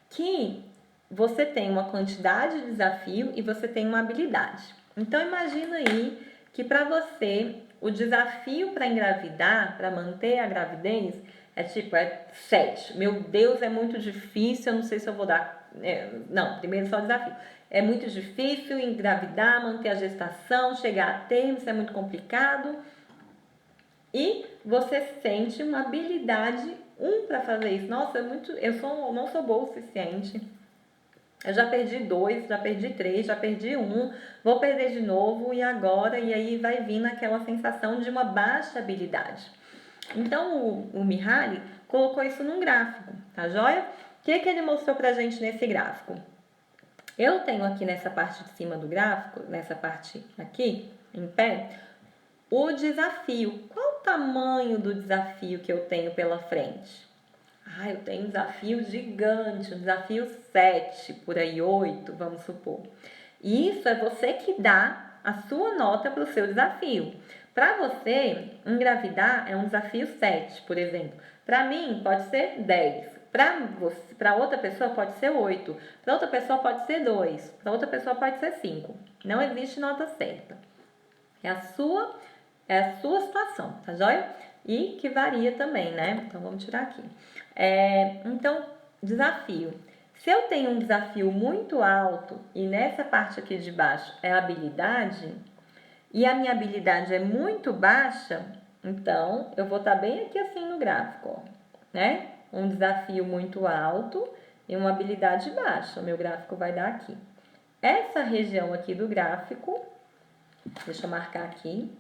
Que você tem uma quantidade de desafio e você tem uma habilidade. Então imagina aí que para você o desafio para engravidar, para manter a gravidez, é tipo, é 7. Meu Deus, é muito difícil, eu não sei se eu vou dar. Não, primeiro só o desafio. É muito difícil engravidar, manter a gestação, chegar a termo, isso é muito complicado. E você sente uma habilidade para fazer isso. Nossa, não sou boa o suficiente. Eu já perdi 2, já perdi 3, já perdi 1, vou perder de novo e agora, e aí vai vindo aquela sensação de uma baixa habilidade. Então o Mihaly colocou isso num gráfico, tá joia? O que ele mostrou pra gente nesse gráfico? Eu tenho aqui nessa parte de cima do gráfico, nessa parte aqui, em pé, o desafio. Qual o tamanho do desafio que eu tenho pela frente? Eu tenho um desafio gigante, um desafio 7, por aí 8, vamos supor. Isso é você que dá a sua nota para o seu desafio. Para você, engravidar é um desafio 7, por exemplo. Para mim, pode ser 10. Para outra pessoa, pode ser 8. Para outra pessoa, pode ser 2. Para outra pessoa, pode ser 5. Não existe nota certa. É a sua situação, tá joia? E que varia também, né? Então, vamos tirar aqui. Então, desafio. Se eu tenho um desafio muito alto e nessa parte aqui de baixo é a habilidade, e a minha habilidade é muito baixa, então eu vou estar bem aqui assim no gráfico, ó, né? Um desafio muito alto e uma habilidade baixa. O meu gráfico vai dar aqui. Essa região aqui do gráfico, deixa eu marcar aqui,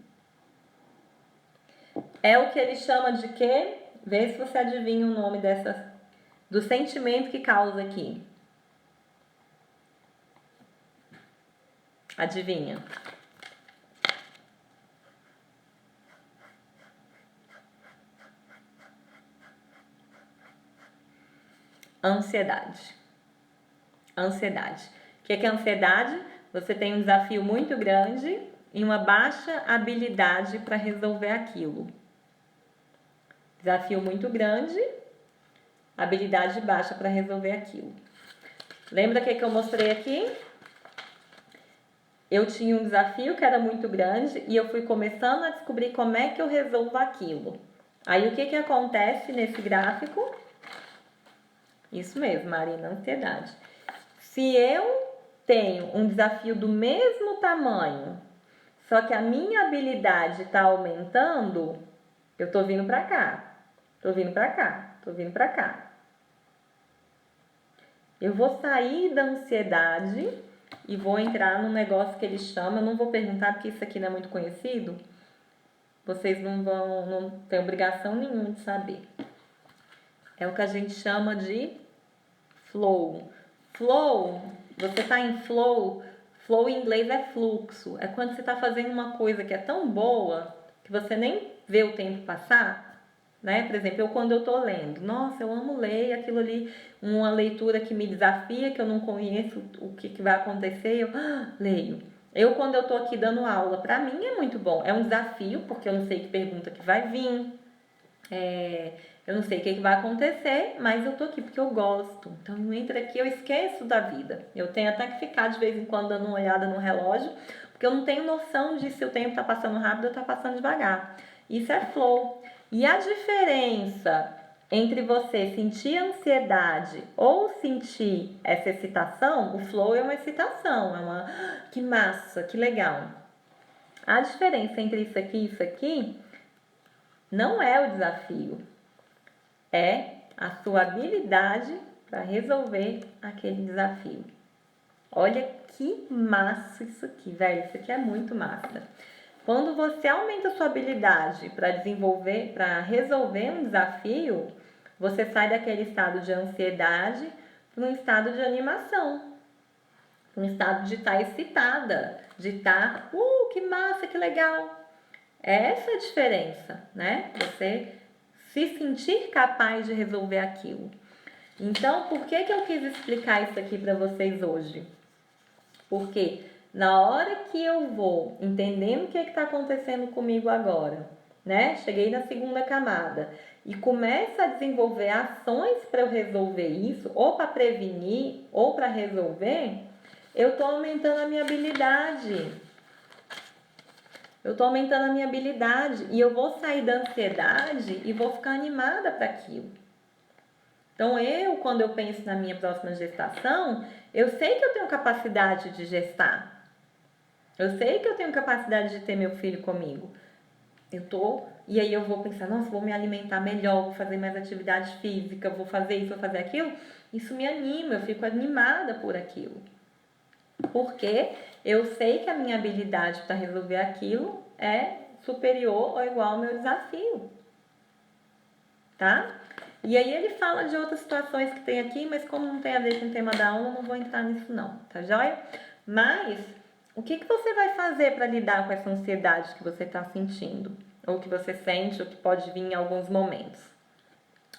é o que ele chama de quê? Vê se você adivinha o nome do sentimento que causa aqui. Adivinha? Ansiedade. Ansiedade. O que é ansiedade? Você tem um desafio muito grande e uma baixa habilidade para resolver aquilo. Desafio muito grande, habilidade baixa para resolver aquilo. Lembra o que eu mostrei aqui? Eu tinha um desafio que era muito grande e eu fui começando a descobrir como é que eu resolvo aquilo. Aí o que acontece nesse gráfico? Isso mesmo, Marina, ansiedade. Se eu tenho um desafio do mesmo tamanho, só que a minha habilidade está aumentando, eu tô vindo para cá, tô vindo para cá, tô vindo para cá. Eu vou sair da ansiedade e vou entrar num negócio que ele chama, eu não vou perguntar porque isso aqui não é muito conhecido, vocês não tem obrigação nenhuma de saber. É o que a gente chama de flow. Flow, você está em flow, flow em inglês é fluxo. É quando você está fazendo uma coisa que é tão boa que você nem vê o tempo passar, né? Por exemplo, quando eu estou lendo, nossa, eu amo ler aquilo ali, uma leitura que me desafia, que eu não conheço o que vai acontecer, eu leio. Quando eu estou aqui dando aula, para mim é muito bom. É um desafio, porque eu não sei que pergunta que vai vir. Eu não sei o que vai acontecer, mas eu tô aqui porque eu gosto. Então, eu entro aqui, eu esqueço da vida. Eu tenho até que ficar de vez em quando dando uma olhada no relógio, porque eu não tenho noção de se o tempo tá passando rápido ou tá passando devagar. Isso é flow. E a diferença entre você sentir ansiedade ou sentir essa excitação, o flow é uma excitação, é uma que massa, que legal. A diferença entre isso aqui e isso aqui não é o desafio, é a sua habilidade para resolver aquele desafio. Olha que massa isso aqui, velho. Isso aqui é muito massa. Quando você aumenta a sua habilidade para desenvolver, para resolver um desafio, você sai daquele estado de ansiedade para um estado de animação, um estado de estar excitada, de estar, que massa, que legal. Essa é a diferença, né? Você se sentir capaz de resolver aquilo. Então, por que eu quis explicar isso aqui para vocês hoje? Porque na hora que eu vou entendendo o que está acontecendo comigo agora, né? Cheguei na segunda camada e começo a desenvolver ações para eu resolver isso, ou para prevenir, ou para resolver, eu estou aumentando a minha habilidade. Eu estou aumentando a minha habilidade e eu vou sair da ansiedade e vou ficar animada para aquilo. Então, quando eu penso na minha próxima gestação, eu sei que eu tenho capacidade de gestar. Eu sei que eu tenho capacidade de ter meu filho comigo. E aí eu vou pensar, nossa, vou me alimentar melhor, vou fazer mais atividade física, vou fazer isso, vou fazer aquilo. Isso me anima, eu fico animada por aquilo. Porque eu sei que a minha habilidade para resolver aquilo é superior ou igual ao meu desafio. Tá? E aí ele fala de outras situações que tem aqui, mas como não tem a ver com o tema da aula, eu não vou entrar nisso não, tá joia? Mas, o que você vai fazer para lidar com essa ansiedade que você está sentindo? Ou que você sente, ou que pode vir em alguns momentos?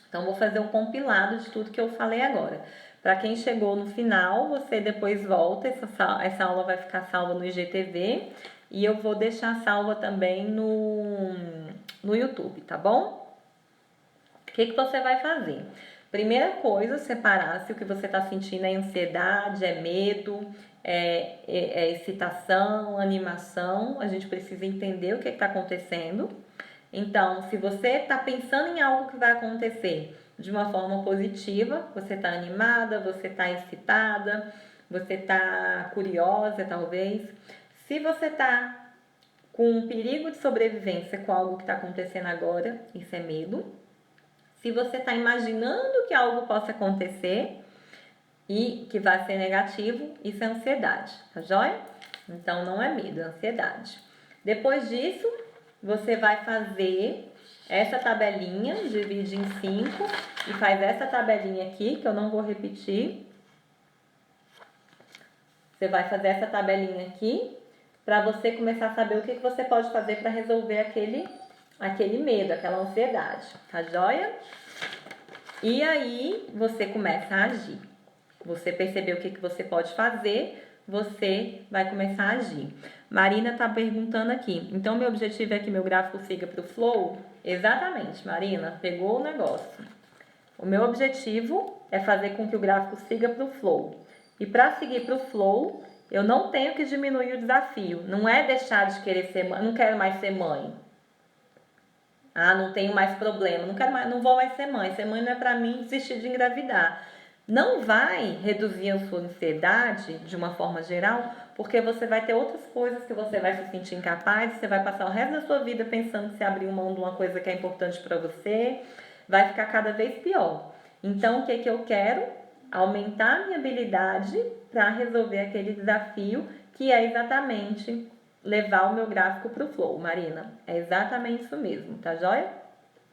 Então, vou fazer um compilado de tudo que eu falei agora. Para quem chegou no final, você depois volta, essa aula vai ficar salva no IGTV e eu vou deixar salva também no YouTube, tá bom? O que você vai fazer? Primeira coisa, separar se o que você está sentindo é ansiedade, é medo, é excitação, animação. A gente precisa entender o que está acontecendo. Então, se você está pensando em algo que vai acontecer de uma forma positiva, você está animada, você está excitada, você está curiosa, talvez. Se você está com um perigo de sobrevivência com algo que está acontecendo agora, isso é medo. Se você está imaginando que algo possa acontecer e que vai ser negativo, isso é ansiedade, tá joia? Então, não é medo, é ansiedade. Depois disso, você vai fazer essa tabelinha, divide em 5 e faz essa tabelinha aqui, que eu não vou repetir. Você vai fazer essa tabelinha aqui para você começar a saber o que você pode fazer para resolver aquele medo, aquela ansiedade, tá joia? E aí você começa a agir. Você percebeu o que você pode fazer, você vai começar a agir. Marina está perguntando aqui, então meu objetivo é que meu gráfico siga para o flow? Exatamente, Marina, pegou o negócio. O meu objetivo é fazer com que o gráfico siga para o flow. E para seguir para o flow, eu não tenho que diminuir o desafio. Não é deixar de querer ser mãe, não quero mais ser mãe. Ah, não tenho mais problema, não vou mais ser mãe. Ser mãe não é para mim desistir de engravidar. Não vai reduzir a sua ansiedade de uma forma geral, porque você vai ter outras coisas que você vai se sentir incapaz, você vai passar o resto da sua vida pensando que se abrir mão de uma coisa que é importante para você, vai ficar cada vez pior. Então, o que eu quero? Aumentar a minha habilidade para resolver aquele desafio, que é exatamente levar o meu gráfico para o flow, Marina. É exatamente isso mesmo, tá joia?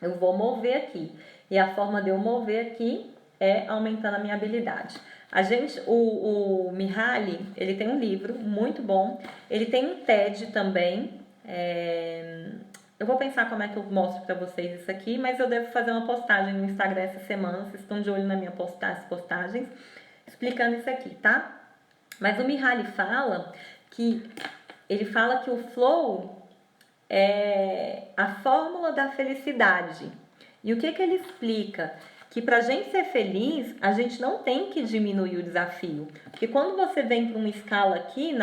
Eu vou mover aqui. E a forma de eu mover aqui é aumentando a minha habilidade. O Mihaly, ele tem um livro muito bom. Ele tem um TED também. Eu vou pensar como é que eu mostro para vocês isso aqui, mas eu devo fazer uma postagem no Instagram essa semana. Vocês estão de olho na minha postagens, explicando isso aqui, tá? Mas o Mihaly fala que o flow é a fórmula da felicidade. E o que ele explica? Que pra gente ser feliz, a gente não tem que diminuir o desafio. Porque quando você vem para uma escala aqui,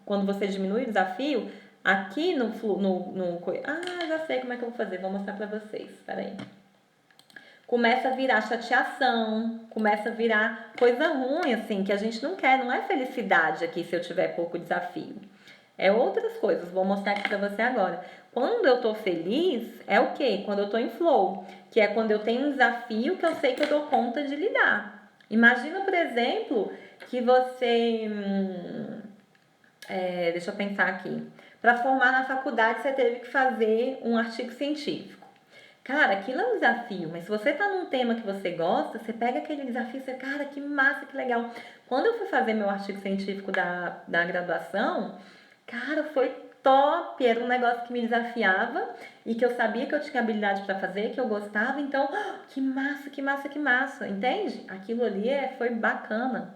quando você diminui o desafio, aqui já sei como é que eu vou fazer, vou mostrar pra vocês, peraí. Começa a virar chateação, começa a virar coisa ruim, assim, que a gente não quer, não é felicidade aqui se eu tiver pouco desafio. É outras coisas, vou mostrar aqui pra você agora. Quando eu tô feliz, é o quê? Quando eu tô em flow, que é quando eu tenho um desafio que eu sei que eu dou conta de lidar. Imagina, por exemplo, que você... deixa eu pensar aqui. Para formar na faculdade, você teve que fazer um artigo científico. Cara, aquilo é um desafio, mas se você tá num tema que você gosta, você pega aquele desafio e você, cara, que massa, que legal. Quando eu fui fazer meu artigo científico da graduação, cara, foi top, era um negócio que me desafiava e que eu sabia que eu tinha habilidade para fazer, que eu gostava, então, que massa, que massa, que massa, entende? Aquilo ali foi bacana.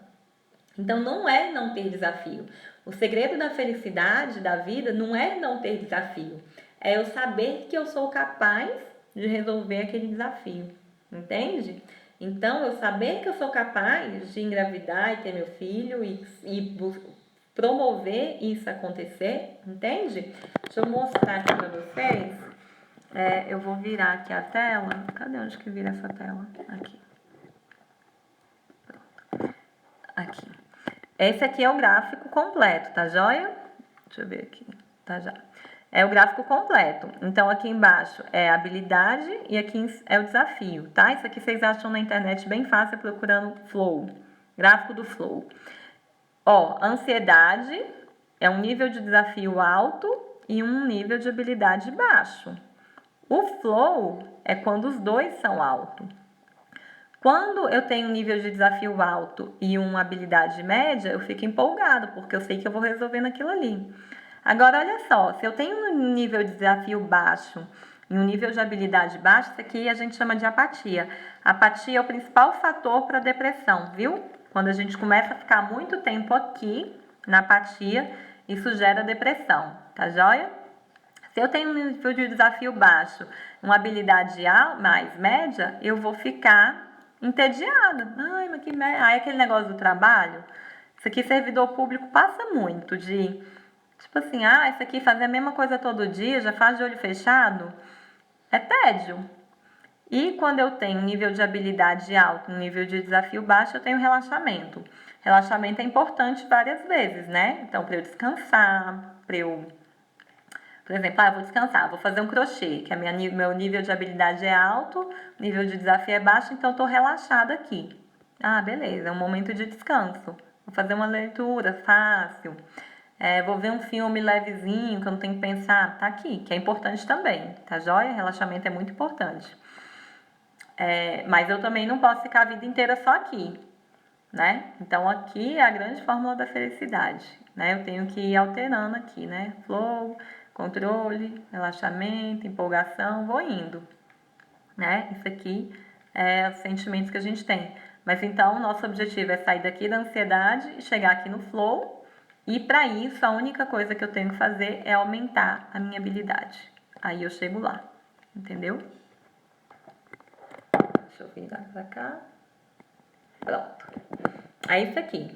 Então, não é não ter desafio. O segredo da felicidade, da vida, não é não ter desafio. É eu saber que eu sou capaz de resolver aquele desafio, entende? Então, eu saber que eu sou capaz de engravidar e ter meu filho e promover isso acontecer, entende? Deixa eu mostrar aqui pra vocês. Eu vou virar aqui a tela. Cadê onde que vira essa tela? Aqui. Pronto. Aqui. Esse aqui é o gráfico completo, tá joia? Deixa eu ver aqui. Tá já. É o gráfico completo. Então, aqui embaixo é a habilidade e aqui é o desafio, tá? Isso aqui vocês acham na internet bem fácil procurando Flow. Gráfico do Flow. Ó, ansiedade é um nível de desafio alto e um nível de habilidade baixo. O Flow é quando os dois são altos. Quando eu tenho um nível de desafio alto e uma habilidade média, eu fico empolgado, porque eu sei que eu vou resolvendo aquilo ali. Agora, olha só, se eu tenho um nível de desafio baixo e um nível de habilidade baixo, isso aqui a gente chama de apatia. Apatia é o principal fator para depressão, viu? Quando a gente começa a ficar muito tempo aqui, na apatia, isso gera depressão, tá joia? Se eu tenho um nível de desafio baixo, uma habilidade mais média, eu vou ficar entediada. Ai, mas que merda. Aí aquele negócio do trabalho, isso aqui servidor público passa muito de, tipo assim, isso aqui fazer a mesma coisa todo dia, já faz de olho fechado, é tédio. E quando eu tenho um nível de habilidade alto, um nível de desafio baixo, eu tenho relaxamento. Relaxamento é importante várias vezes, né? Então, para eu descansar, para eu... Por exemplo, eu vou descansar, vou fazer um crochê, que meu nível de habilidade é alto, nível de desafio é baixo, então eu estou relaxada aqui. Beleza, é um momento de descanso. Vou fazer uma leitura fácil. Vou ver um filme levezinho, que eu não tenho que pensar. Tá aqui, que é importante também, tá joia? Relaxamento é muito importante. Mas eu também não posso ficar a vida inteira só aqui, né? Então aqui é a grande fórmula da felicidade, né? Eu tenho que ir alterando aqui, né? Flow, controle, relaxamento, empolgação, vou indo, né? Isso aqui é os sentimentos que a gente tem. Mas então, o nosso objetivo é sair daqui da ansiedade e chegar aqui no flow. E para isso, a única coisa que eu tenho que fazer é aumentar a minha habilidade. Aí eu chego lá, entendeu? Deixa eu virar pra cá. Pronto. É isso aqui.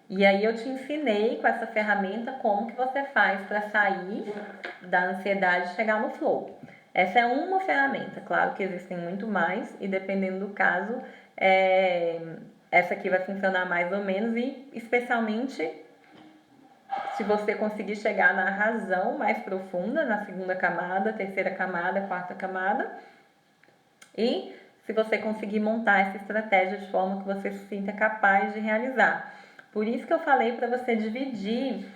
E aí eu te ensinei com essa ferramenta como que você faz para sair da ansiedade e chegar no flow. Essa é uma ferramenta, claro que existem muito mais e dependendo do caso, essa aqui vai funcionar mais ou menos e especialmente se você conseguir chegar na razão mais profunda, na segunda camada, terceira camada, quarta camada e se você conseguir montar essa estratégia de forma que você se sinta capaz de realizar. Por isso que eu falei para você dividir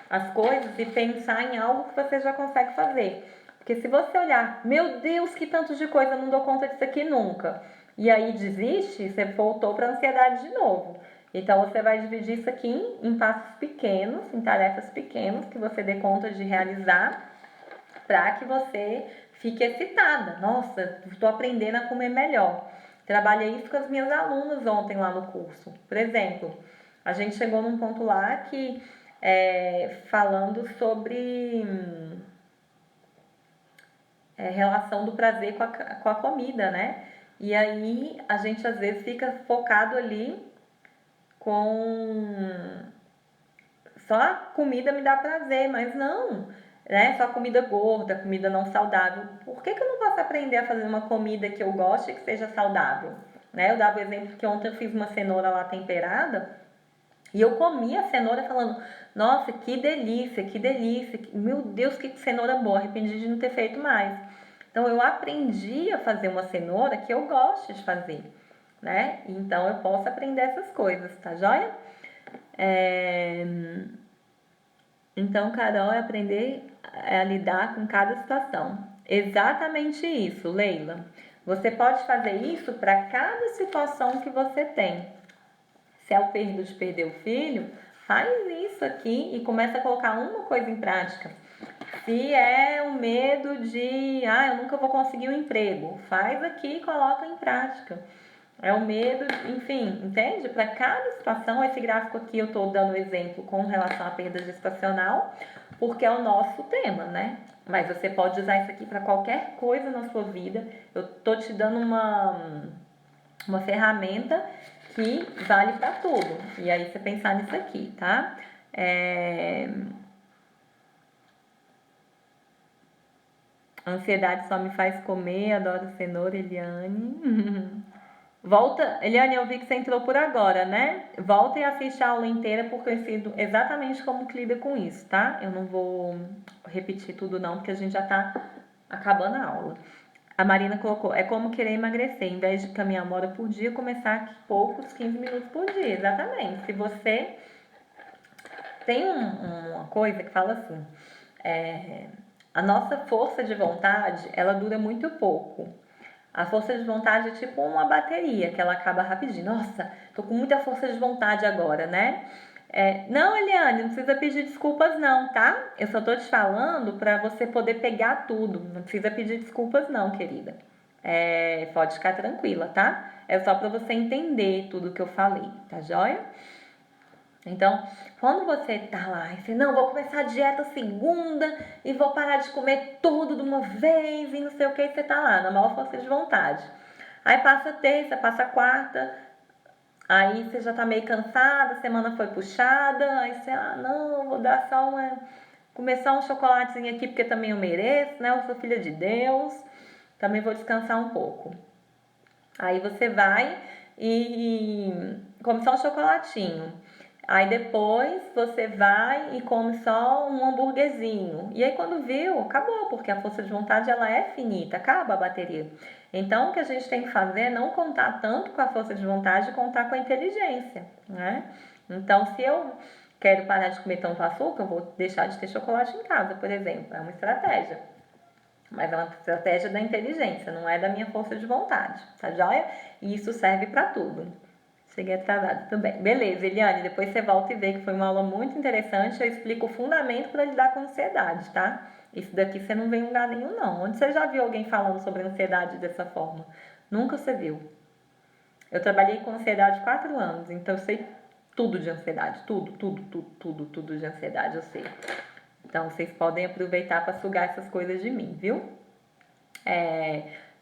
as coisas e pensar em algo que você já consegue fazer. Porque se você olhar, meu Deus, que tanto de coisa, eu não dou conta disso aqui nunca. E aí desiste, você voltou para a ansiedade de novo. Então você vai dividir isso aqui em passos pequenos, em tarefas pequenas que você dê conta de realizar, para que você fique excitada. Nossa, estou aprendendo a comer melhor. Trabalhei isso com as minhas alunas ontem lá no curso. Por exemplo, a gente chegou num ponto lá que falando sobre relação do prazer com a comida, né? E aí a gente às vezes fica focado ali com só a comida me dá prazer, mas não, né? Só comida gorda, comida não saudável. Por que eu não posso aprender a fazer uma comida que eu goste e que seja saudável? Né? Eu dava o exemplo que ontem eu fiz uma cenoura lá temperada e eu comi a cenoura falando, nossa, que delícia, meu Deus, que cenoura boa, arrependi de não ter feito mais. Então eu aprendi a fazer uma cenoura que eu gosto de fazer, né? Então eu posso aprender essas coisas, tá joia? Então, Carol, é aprender a lidar com cada situação. Exatamente isso, Leila. Você pode fazer isso para cada situação que você tem. Se é o perigo de perder o filho, faz isso aqui e começa a colocar uma coisa em prática. Se é o medo de, eu nunca vou conseguir um emprego, faz aqui e coloca em prática. É o medo, enfim, entende? Para cada situação, esse gráfico aqui eu estou dando exemplo com relação à perda gestacional. porque é o nosso tema, né? Mas você pode usar isso aqui para qualquer coisa na sua vida. Eu tô te dando uma ferramenta que vale para tudo. E aí você pensar nisso aqui, tá? Ansiedade só me faz comer, adoro cenoura, Eliane. Volta, Eliane, eu vi que você entrou por agora, né? Volta e assiste a aula inteira porque eu ensino exatamente como que lida com isso, tá? Eu não vou repetir tudo não, porque a gente já tá acabando a aula. A Marina colocou, é como querer emagrecer, em vez de caminhar 1 hora por dia, começar poucos 15 minutos por dia, exatamente. Se você tem uma coisa que fala assim, a nossa força de vontade, ela dura muito pouco. A força de vontade é tipo uma bateria, que ela acaba rapidinho. Nossa, tô com muita força de vontade agora, né? Não, Eliane, não precisa pedir desculpas não, tá? Eu só tô te falando pra você poder pegar tudo. Não precisa pedir desculpas não, querida. Pode ficar tranquila, tá? É só pra você entender tudo que eu falei, tá joia? Então, quando você tá lá e você, não, vou começar a dieta segunda e vou parar de comer tudo de uma vez e não sei o que, você tá lá, na maior força de vontade. Aí passa terça, passa quarta, aí você já tá meio cansada, a semana foi puxada, aí você, não, vou dar só comer só um chocolatezinho aqui porque também eu mereço, né? Eu sou filha de Deus, também vou descansar um pouco. Aí você vai e come só um chocolatinho. Aí depois você vai e come só um hambúrguerzinho. E aí quando viu, acabou, porque a força de vontade ela é finita, acaba a bateria. Então o que a gente tem que fazer é não contar tanto com a força de vontade, contar com a inteligência, né? Então se eu quero parar de comer tanto açúcar, eu vou deixar de ter chocolate em casa, por exemplo. É uma estratégia. Mas é uma estratégia da inteligência, não é da minha força de vontade, tá joia? E isso serve para tudo. Cheguei atrasada também. Beleza, Eliane, depois você volta e vê que foi uma aula muito interessante. Eu explico o fundamento para lidar com ansiedade, tá? Isso daqui você não vê em lugar nenhum, não. Onde você já viu alguém falando sobre ansiedade dessa forma? Nunca você viu. Eu trabalhei com ansiedade 4 anos, então eu sei tudo de ansiedade. Tudo de ansiedade eu sei. Então vocês podem aproveitar para sugar essas coisas de mim, viu?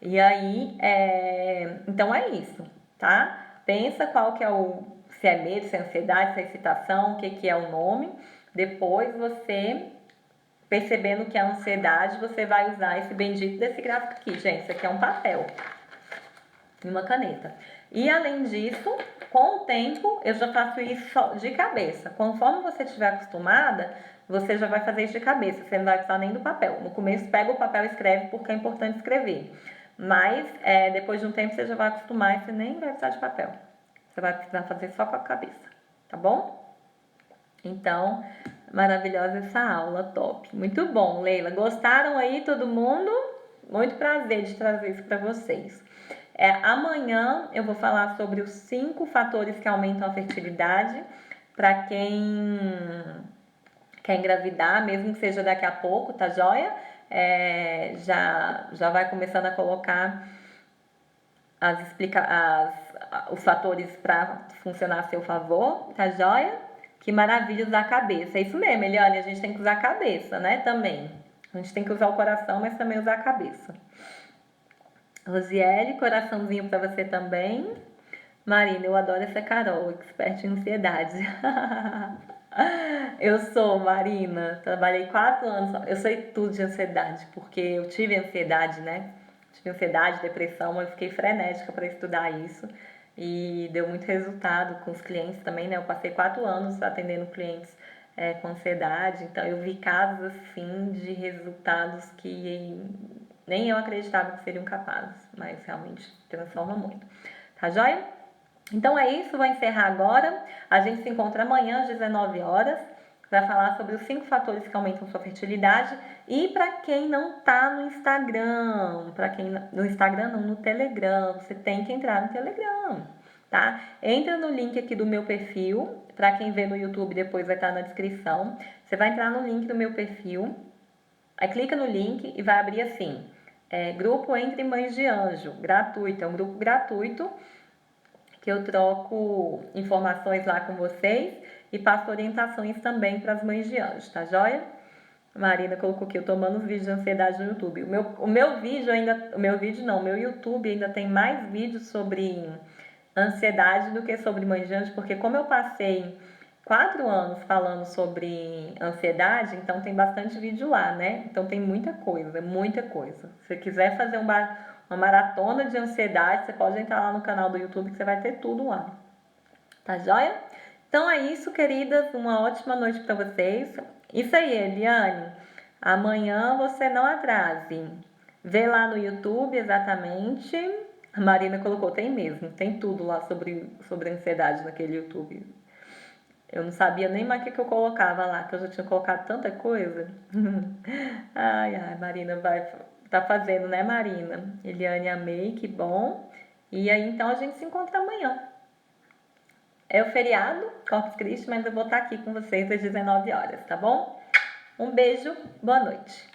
E aí, então é isso, tá? Pensa qual que é se é medo, se é ansiedade, se é excitação, o que que é o nome. Depois você, percebendo que é ansiedade, você vai usar esse bendito desse gráfico aqui, gente. Isso aqui é um papel e uma caneta. E além disso, com o tempo, eu já faço isso de cabeça. Conforme você estiver acostumada, você já vai fazer isso de cabeça. Você não vai precisar nem do papel. No começo, pega o papel e escreve, porque é importante escrever. Mas, depois de um tempo, você já vai acostumar e você nem vai precisar de papel. Você vai precisar fazer só com a cabeça. Tá bom? Então, maravilhosa essa aula, top. Muito bom, Leila. Gostaram aí, todo mundo? Muito prazer de trazer isso para vocês. Amanhã eu vou falar sobre os 5 fatores que aumentam a fertilidade para quem quer engravidar, mesmo que seja daqui a pouco, tá joia? Já vai começando a colocar os fatores para funcionar a seu favor, tá joia? Que maravilha usar a cabeça. É isso mesmo, Eliane, a gente tem que usar a cabeça, né? Também. A gente tem que usar o coração, mas também usar a cabeça. Rosiele, coraçãozinho para você também. Marina, eu adoro essa Carol, expert em ansiedade. Eu sou, Marina, trabalhei 4 anos, eu sei tudo de ansiedade, porque eu tive ansiedade, né? Tive ansiedade, depressão, eu fiquei frenética para estudar isso e deu muito resultado com os clientes também, né? Eu passei 4 anos atendendo clientes com ansiedade, então eu vi casos assim de resultados que nem eu acreditava que seriam capazes, mas realmente transforma muito. Tá joia? Então é isso, vou encerrar agora. A gente se encontra amanhã às 19 horas para falar sobre os 5 fatores que aumentam sua fertilidade. E para quem não tá no Instagram, no Instagram não, no Telegram, você tem que entrar no Telegram, tá? Entra no link aqui do meu perfil, para quem vê no YouTube depois vai estar na descrição. Você vai entrar no link do meu perfil, aí clica no link e vai abrir assim, Grupo Entre Mães de Anjo, gratuito, é um grupo gratuito, que eu troco informações lá com vocês e passo orientações também para as mães de anjo, tá joia? Marina colocou aqui, eu tomando os vídeos de ansiedade no YouTube. O meu vídeo ainda, o meu vídeo não, o meu YouTube ainda tem mais vídeos sobre ansiedade do que sobre manjante, porque como eu passei 4 anos falando sobre ansiedade, então tem bastante vídeo lá, né? Então tem muita coisa, muita coisa. Se você quiser fazer uma maratona de ansiedade, você pode entrar lá no canal do YouTube que você vai ter tudo lá. Tá joia? Então é isso, queridas. Uma ótima noite para vocês. Isso aí, Eliane. Amanhã você não atrase. Vê lá no YouTube exatamente. A Marina colocou, tem mesmo. Tem tudo lá sobre ansiedade naquele YouTube. Eu não sabia nem mais o que eu colocava lá, que eu já tinha colocado tanta coisa. Ai, ai, Marina tá fazendo, né, Marina? Eliane, amei, que bom. E aí, então, a gente se encontra amanhã. É o feriado, Corpus Christi, mas eu vou estar aqui com vocês às 19 horas, tá bom? Um beijo, boa noite.